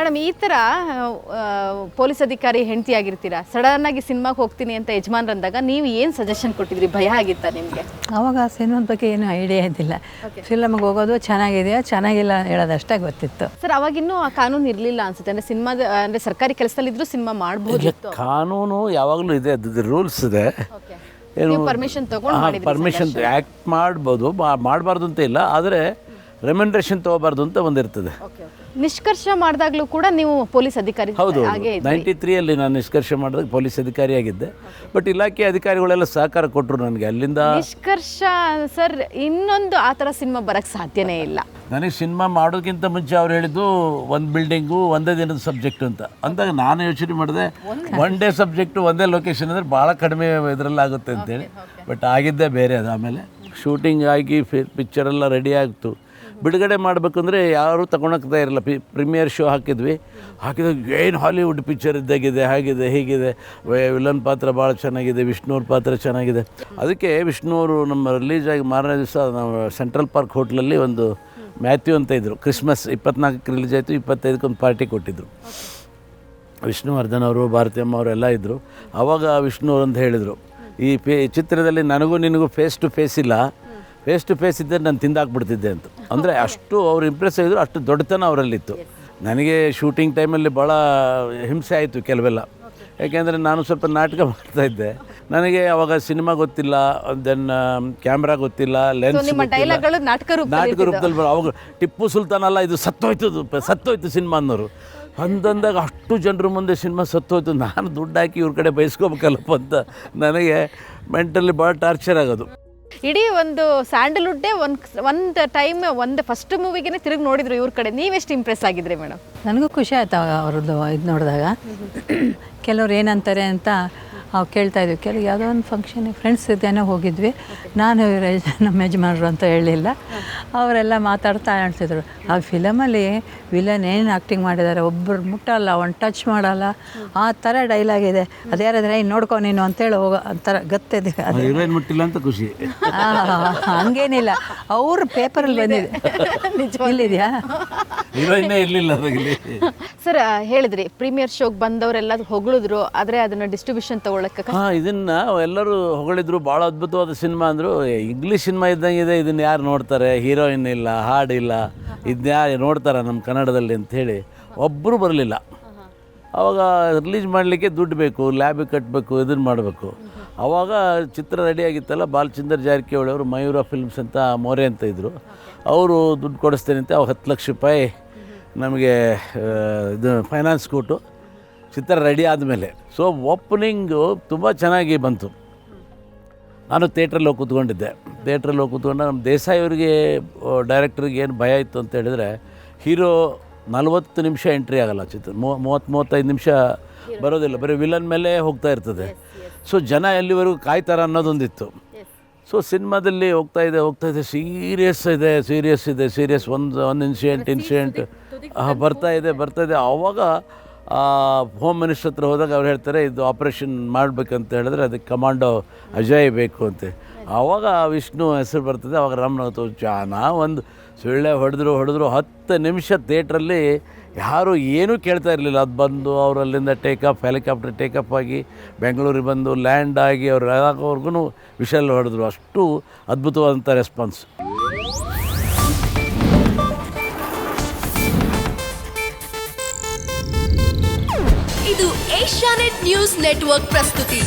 Madam, ಈ ಥರ police ಅಧಿಕಾರಿ ಹೆಂಡತಿ ಆಗಿರ್ತೀರಾ, ಸಡನ್ ಆಗಿ ಸಿನಿಮಾಗೆ ಹೋಗ್ತೀನಿ ಅಂತ ಯಜಮಾನ್ರಂದಾಗ ನೀವು ಏನು ಸಜೆಷನ್ ಕೊಟ್ಟಿದ್ರಿ? ಭಯ ಆಗಿತ್ತಾ ನಿಮಗೆ? ಆವಾಗ ಸಿನಿಮಾದ ಬಗ್ಗೆ ಏನು ಐಡಿಯಾ ಇದ್ದಿಲ್ಲ. ಫಿಲಮ್ಗೆ ಹೋಗೋದು ಚೆನ್ನಾಗಿದೆಯಾ ಚೆನ್ನಾಗಿಲ್ಲ ಹೇಳೋದಷ್ಟೇ ಗೊತ್ತಿತ್ತು. ಸರ್, ಅವಾಗಿನ್ನೂ ಆ ಕಾನೂನು ಇರಲಿಲ್ಲ ಅನ್ಸುತ್ತೆ. ಅಂದರೆ ಸಿನಿಮಾದ ಅಂದರೆ ಸರ್ಕಾರಿ ಕೆಲಸದಲ್ಲಿದ್ದರೂ ಸಿನಿಮಾ ಮಾಡ್ಬೋದು. ಕಾನೂನು ಯಾವಾಗಲೂ ಇದೆ, ಅದು ರೂಲ್ಸ್ ಇದೆ. ಏನು ಪರ್ಮಿಷನ್ ತಗೊಂಡು ಪರ್ಮಿಷನ್ ಆ್ಯಕ್ಟ್ ಮಾಡ್ಬೋದು, ಮಾಡಬಾರ್ದು ಅಂತ ಇಲ್ಲ, ಆದರೆ ರೆಮ್ಯುನರೇಷನ್ ತೊಗೋಬಾರ್ದು ಅಂತ ಒಂದಿರ್ತದೆ. ನಿಷ್ಕರ್ಷ ಮಾಡಿದಾಗಲೂ ಕೂಡ ನೀವು ಪೊಲೀಸ್ ಅಧಿಕಾರಿ? ಹೌದು, 93 ನಾನು ನಿಷ್ಕರ್ಷ ಮಾಡಿದಾಗ ಪೊಲೀಸ್ ಅಧಿಕಾರಿಯಾಗಿದ್ದೆ. ಬಟ್ ಇಲಾಖೆ ಅಧಿಕಾರಿಗಳೆಲ್ಲ ಸಹಕಾರ ಕೊಟ್ಟರು ನನಗೆ. ಅಲ್ಲಿಂದ ನಿಷ್ಕರ್ಷ ಸರ್, ಇನ್ನೊಂದು ಆ ಥರ ಸಿನಿಮಾ ಬರೋಕ್ಕೆ ಸಾಧ್ಯನೇ ಇಲ್ಲ. ನನಗೆ ಸಿನಿಮಾ ಮಾಡೋದಕ್ಕಿಂತ ಮುಂಚೆ ಅವ್ರು ಹೇಳಿದ್ದು ಒಂದು ಬಿಲ್ಡಿಂಗು ಒಂದೇ ದಿನದ ಸಬ್ಜೆಕ್ಟು ಅಂತ. ಅಂದಾಗ ನಾನು ಯೋಚನೆ ಮಾಡಿದೆ, ಒನ್ ಡೇ ಸಬ್ಜೆಕ್ಟು ಒಂದೇ ಲೊಕೇಶನ್ ಅಂದರೆ ಭಾಳ ಕಡಿಮೆ ಇದರಲ್ಲಾಗುತ್ತೆ ಅಂತೇಳಿ. ಬಟ್ ಆಗಿದ್ದೇ ಬೇರೆ. ಅದು ಆಮೇಲೆ ಶೂಟಿಂಗ್ ಆಗಿ ಪಿಕ್ಚರೆಲ್ಲ ರೆಡಿ ಆಗ್ತು. ಬಿಡುಗಡೆ ಮಾಡಬೇಕಂದ್ರೆ ಯಾರೂ ತಗೊಳಕ್ತಾ ಇರಲ್ಲ. ಪ್ರೀಮಿಯರ್ ಶೋ ಹಾಕಿದ್ವಿ. ಏನು ಹಾಲಿವುಡ್ ಪಿಕ್ಚರ್ ಇದ್ದಾಗಿದೆ, ಹಾಗಿದೆ ಹೀಗಿದೆ, ವಿಲನ್ ಪಾತ್ರ ಭಾಳ ಚೆನ್ನಾಗಿದೆ, ವಿಷ್ಣುವ್ರ ಪಾತ್ರ ಚೆನ್ನಾಗಿದೆ. ಅದಕ್ಕೆ ವಿಷ್ಣುವರು ನಮ್ಮ ರಿಲೀಸ್ ಆಗಿ ಮಾರನೇ ದಿವಸ ನಾವು ಸೆಂಟ್ರಲ್ ಪಾರ್ಕ್ ಹೋಟ್ಲಲ್ಲಿ ಒಂದು ಮ್ಯಾಥ್ಯೂ ಅಂತ ಇದ್ದರು. ಕ್ರಿಸ್ಮಸ್ 24ಕ್ಕೆ ರಿಲೀಸ್ ಆಯಿತು, 25ಕ್ಕೆ ಒಂದು ಪಾರ್ಟಿ ಕೊಟ್ಟಿದ್ದರು. ವಿಷ್ಣುವರ್ಧನ್ ಅವರು, ಭಾರತೀಯಮ್ಮ ಅವರೆಲ್ಲ ಇದ್ದರು. ಆವಾಗ ವಿಷ್ಣುವ್ರು ಅಂತ ಹೇಳಿದರು, ಈ ಚಿತ್ರದಲ್ಲಿ ನನಗೂ ನಿನಗೂ ಫೇಸ್ ಟು ಫೇಸ್ ಇಲ್ಲ, ಫೇಸ್ ಟು ಫೇಸ್ ಇದ್ದರೆ ನಾನು ತಿಂದಾಕ್ಬಿಡ್ತಿದ್ದೆ ಅಂತ. ಅಂದರೆ ಅಷ್ಟು ಅವ್ರು ಇಂಪ್ರೆಸ್ ಆಗಿದ್ರು, ಅಷ್ಟು ದೊಡ್ಡತನ ಅವರಲ್ಲಿತ್ತು. ನನಗೆ ಶೂಟಿಂಗ್ ಟೈಮಲ್ಲಿ ಭಾಳ ಹಿಂಸೆ ಆಯಿತು ಕೆಲವೆಲ್ಲ. ಯಾಕೆಂದರೆ ನಾನು ಸ್ವಲ್ಪ ನಾಟಕ ಮಾಡ್ತಾಯಿದ್ದೆ. ನನಗೆ ಅವಾಗ ಸಿನಿಮಾ ಗೊತ್ತಿಲ್ಲ, ದೆನ್ ಕ್ಯಾಮ್ರಾ ಗೊತ್ತಿಲ್ಲ, ಲೆನ್ಸ್ ನಾಟಕ ರೂಪದಲ್ಲಿ ಅವಾಗ ಟಿಪ್ಪು ಸುಲ್ತಾನ್ ಅಲ್ಲ, ಇದು ಸತ್ತೋಯ್ತು ಸಿನಿಮಾ ಅನ್ನೋರು. ಅಂದಂದಾಗ ಅಷ್ಟು ಜನರ ಮುಂದೆ ಸಿನಿಮಾ ಸತ್ತೋಯ್ತು. ನಾನು ದುಡ್ಡು ಹಾಕಿ ಇವ್ರ ಕಡೆ ಬಯಸ್ಕೋಬೇಕಲ್ಲಪ್ಪ ಅಂತ ನನಗೆ ಮೆಂಟಲಿ ಭಾಳ ಟಾರ್ಚರ್ ಆಗೋದು. ಇಡೀ ಒಂದು ಸ್ಯಾಂಡಲ್ವುಡ್ಡೇ ಒಂದು ಟೈಮ್ ಒಂದು ಫಸ್ಟ್ ಮೂವಿಗೆ ತಿರುಗಿ ನೋಡಿದ್ರು ಇವ್ರ ಕಡೆ. ನೀವೆಷ್ಟು ಇಂಪ್ರೆಸ್ ಆಗಿದ್ರಿ ಮೇಡಮ್? ನನಗೂ ಖುಷಿ ಆಯ್ತು ಅವ್ರದ್ದು ಇದು ನೋಡಿದಾಗ. ಕೆಲವ್ರು ಏನಂತಾರೆ ಅಂತ ನಾವು ಕೇಳ್ತಾಯಿದ್ವಿ. ಕೆಲವು ಯಾವುದೋ ಒಂದು ಫಂಕ್ಷನಿಗೆ ಫ್ರೆಂಡ್ಸ್ ಜೊತೆನೋ ಹೋಗಿದ್ವಿ. ನಾನು ನಮ್ಮ ಯಜಮಾನರು ಅಂತ ಹೇಳಲಿಲ್ಲ. ಅವರೆಲ್ಲ ಮಾತಾಡ್ತಾ ಹೇಳ್ತಿದ್ರು, ಆ ಫಿಲಮಲ್ಲಿ ವಿಲನ್ ಏನು ಆ್ಯಕ್ಟಿಂಗ್ ಮಾಡಿದ್ದಾರೆ, ಒಬ್ಬರು ಮುಟ್ಟಲ್ಲ, ಒಂದು ಟಚ್ ಮಾಡಲ್ಲ, ಆ ಥರ ಡೈಲಾಗ್ ಇದೆ. ಅದ್ಯಾರಾದ್ರೆ ನೋಡ್ಕೊ ನೀನು ಅಂತೇಳಿ ಹೋಗೋ ಒಂಥರ ಗತ್ತಿದೆ. ಅದು ಮುಟ್ಟಿಲ್ಲ ಅಂತ ಖುಷಿ. ಹಂಗೇನಿಲ್ಲ, ಅವರು ಪೇಪರಲ್ಲಿ ಬಂದಿದೆ. ಇಲ್ಲಿದೆಯಾ? ಇರಲಿಲ್ಲ ಸರ್, ಹೇಳಿದ್ರಿ ಪ್ರೀಮಿಯರ್ ಶೋಗೆ ಬಂದವರೆಲ್ಲ ಹೊಗಳಿದ್ರು, ಆದರೆ ಅದನ್ನು ಡಿಸ್ಟ್ರಿಬ್ಯೂಷನ್ ತಗೊಳ್ಳೋಕ್ಕೆ ಇದನ್ನು ಎಲ್ಲರೂ ಹೊಗಳಿದ್ರು. ಭಾಳ ಅದ್ಭುತವಾದ ಸಿನಿಮಾ ಅಂದರು. ಇಂಗ್ಲೀಷ್ ಸಿನಿಮಾ ಇದ್ದಂಗೆ ಇದೆ, ಇದನ್ನು ಯಾರು ನೋಡ್ತಾರೆ? ಹೀರೋಯಿನ್ ಇಲ್ಲ, ಹಾಡಿಲ್ಲ, ಇದನ್ನ ಯಾರು ನೋಡ್ತಾರೆ ನಮ್ಮ ಕನ್ನಡದಲ್ಲಿ ಅಂಥೇಳಿ ಒಬ್ಬರು ಬರಲಿಲ್ಲ. ಆವಾಗ ರಿಲೀಸ್ ಮಾಡಲಿಕ್ಕೆ ದುಡ್ಡು ಬೇಕು, ಲ್ಯಾಬಿಗೆ ಕಟ್ಟಬೇಕು, ಇದನ್ನು ಮಾಡಬೇಕು. ಆವಾಗ ಚಿತ್ರ ರೆಡಿಯಾಗಿತ್ತಲ್ಲ, ಬಾಲಚಂದ್ರ ಜಾರಕಿಹೊಳಿ ಅವರು ಮಯೂರ ಫಿಲ್ಮ್ಸ್ ಅಂತ ಮೋರೆ ಅಂತ ಇದ್ದರು. ಅವರು ದುಡ್ಡು ಕೊಡಿಸ್ತೇನೆ ಅಂತ ಅವಾಗ 10 ಲಕ್ಷ ರೂಪಾಯಿ ನಮಗೆ ಇದು ಫೈನಾನ್ಸ್ ಕೊಟ್ಟು ಚಿತ್ರ ರೆಡಿ ಆದಮೇಲೆ. ಸೊ ಓಪನಿಂಗು ತುಂಬ ಚೆನ್ನಾಗಿ ಬಂತು. ನಾನು ಥಿಯೇಟ್ರಲ್ಲಿ ಹೋಗಿ ಕೂತ್ಕೊಂಡಿದ್ದೆ. ಥಿಯೇಟ್ರಲ್ಲಿ ಹೋಗಿ ಕೂತ್ಕೊಂಡು ನಮ್ಮ ದೇಸಾಯಿ ಅವರಿಗೆ, ಡೈರೆಕ್ಟ್ರಿಗೆ ಏನು ಭಯ ಇತ್ತು ಅಂತ ಹೇಳಿದರೆ, ಹೀರೋ 40 ನಿಮಿಷ ಎಂಟ್ರಿ ಆಗೋಲ್ಲ ಚಿತ್ರ, 30-35 ನಿಮಿಷ ಬರೋದಿಲ್ಲ, ಬರೀ ವಿಲನ್ ಮೇಲೆ ಹೋಗ್ತಾ ಇರ್ತದೆ. ಸೊ ಜನ ಎಲ್ಲಿವರೆಗೂ ಕಾಯ್ತಾರ ಅನ್ನೋದೊಂದಿತ್ತು. ಸೊ ಸಿನಿಮಾದಲ್ಲಿ ಹೋಗ್ತಾ ಇದೆ, ಸೀರಿಯಸ್ ಒಂದು ಇನ್ಸಿಡೆಂಟ್ ಬರ್ತಾ ಇದೆ. ಆವಾಗ ಹೋಮ್ ಮಿನಿಸ್ಟರ್ ಹತ್ರ ಹೋದಾಗ ಅವ್ರು ಹೇಳ್ತಾರೆ, ಇದು ಆಪ್ರೇಷನ್ ಮಾಡಬೇಕಂತ ಹೇಳಿದ್ರೆ ಅದಕ್ಕೆ ಕಮಾಂಡೋ ಅಜಯ್ ಬೇಕು ಅಂತೆ. ಆವಾಗ ವಿಷ್ಣು ಹೆಸರು ಬರ್ತದೆ. ಆವಾಗ ರಾಮನಾಥ್ ಜನ ಒಂದು ಸೊಳ್ಳೆ ಹೊಡೆದ್ರು 10 ನಿಮಿಷ ಥಿಯೇಟ್ರಲ್ಲಿ ಯಾರೂ ಏನೂ ಕೇಳ್ತಾ ಇರಲಿಲ್ಲ. ಅದು ಬಂದು ಅವರು ಅಲ್ಲಿಂದ ಹೆಲಿಕಾಪ್ಟರ್ ಟೇಕಪ್ ಆಗಿ ಬೆಂಗಳೂರಿಗೆ ಬಂದು ಲ್ಯಾಂಡ್ ಆಗಿ ಅವ್ರು ಆಗೋವರೆಗೂ ವಿಷಲ್ ಹೊಡೆದ್ರು. ಅಷ್ಟು ಅದ್ಭುತವಾದಂಥ ರೆಸ್ಪಾನ್ಸ್. ಇದು ಏಷ್ಯಾನೆಟ್ ನ್ಯೂಸ್ ನೆಟ್ವರ್ಕ್ ಪ್ರಸ್ತುತಿ.